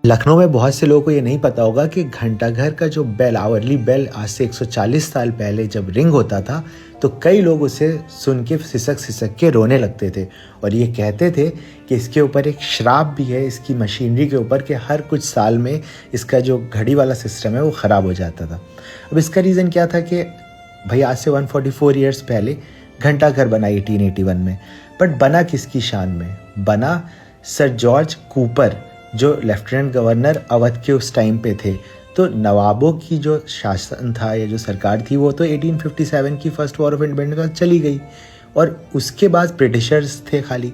लखनऊ में बहुत से लोगों को ये नहीं पता होगा कि घंटाघर का जो बेल, आवरली बेल, आज से 140 साल पहले जब रिंग होता था तो कई लोग उसे सुन के सिसक सिसक के रोने लगते थे और ये कहते थे कि इसके ऊपर एक श्राप भी है, इसकी मशीनरी के ऊपर, कि हर कुछ साल में इसका जो घड़ी वाला सिस्टम है वो ख़राब हो जाता था। अब इसका रीज़न क्या था कि भाई आज से 144 ईयर्स पहले घंटाघर बना 1881 में, बट बना किसकी शान में? बना सर जॉर्ज कूपर, जो लेफ्टिनेंट गवर्नर अवध के उस टाइम पे थे। तो नवाबों की जो शासन था या जो सरकार थी वो तो 1857 की फर्स्ट वॉर ऑफ इंडिपेंडेंस चली गई और उसके बाद ब्रिटिशर्स थे खाली।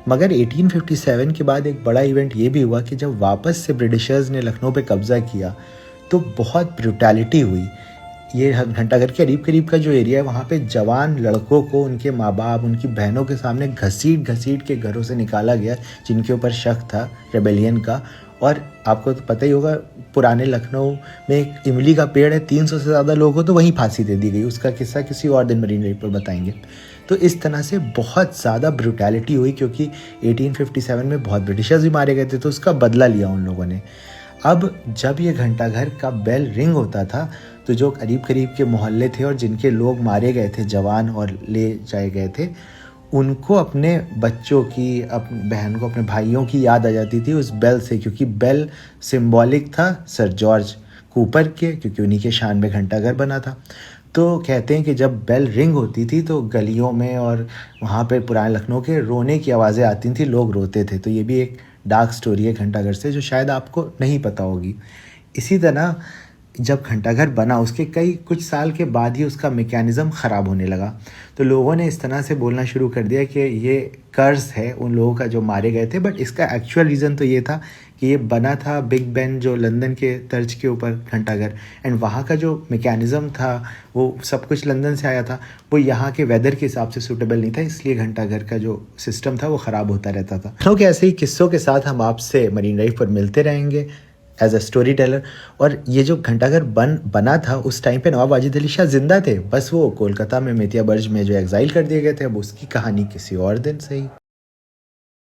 मगर 1857 के बाद एक बड़ा इवेंट ये भी हुआ कि जब वापस से ब्रिटिशर्स ने लखनऊ पे कब्ज़ा किया तो बहुत ब्रूटैलिटी हुई। ये घंटाघर के करीब करीब का जो एरिया है वहाँ पे जवान लड़कों को उनके माँ बाप, उनकी बहनों के सामने घसीट घसीट के घरों से निकाला गया, जिनके ऊपर शक था रेबेलियन का। और आपको तो पता ही होगा, पुराने लखनऊ में एक इमली का पेड़ है, 300 से ज़्यादा लोगों को तो वहीं फांसी दे दी गई। उसका किस्सा किसी और दिन मरीन ड्राइव पर बताएंगे। तो इस तरह से बहुत ज़्यादा ब्रूटैलिटी हुई क्योंकि 1857 में बहुत ब्रिटिशर्स भी मारे गए थे, तो उसका बदला लिया उन लोगों ने। अब जब ये घंटाघर का बेल रिंग होता था तो जो करीब करीब के मोहल्ले थे और जिनके लोग मारे गए थे, जवान और ले जाए गए थे, उनको अपने बच्चों की, अपनी बहन को, अपने भाइयों की याद आ जाती थी उस बेल से, क्योंकि बेल सिंबॉलिक था सर जॉर्ज कूपर के, क्योंकि उन्हीं के शान में घंटाघर बना था। तो कहते हैं कि जब बेल रिंग होती थी तो गलियों में और वहाँ पे पुराने लखनऊ के रोने की आवाज़ें आती थी, लोग रोते थे। तो ये भी एक डार्क स्टोरी है घंटाघर से, जो शायद आपको नहीं पता होगी। इसी तरह जब घंटाघर बना उसके कुछ साल के बाद ही उसका मैकेनिज़्म ख़राब होने लगा, तो लोगों ने इस तरह से बोलना शुरू कर दिया कि ये कर्ज है उन लोगों का जो मारे गए थे। बट इसका एक्चुअल रीज़न तो ये था कि ये बना था बिग बेन, जो लंदन के तर्ज के ऊपर घंटाघर, एंड वहाँ का जो मैकेनिज़्म था वो सब कुछ लंदन से आया था, वो यहाँ के वेदर के हिसाब से सूटेबल नहीं था, इसलिए घंटाघर का जो सिस्टम था वो ख़राब होता रहता था। क्योंकि ऐसे ही किस्सों के साथ हम आपसे मरीन ड्राइव पर मिलते रहेंगे एज अ स्टोरी टेलर। और ये जो घंटाघर बना था उस टाइम पे नवाब वाजिद अली शाह जिंदा थे, बस वो कोलकाता में मेतिया बर्ज में जो एग्जाइल कर दिए गए थे। अब उसकी कहानी किसी और दिन सही।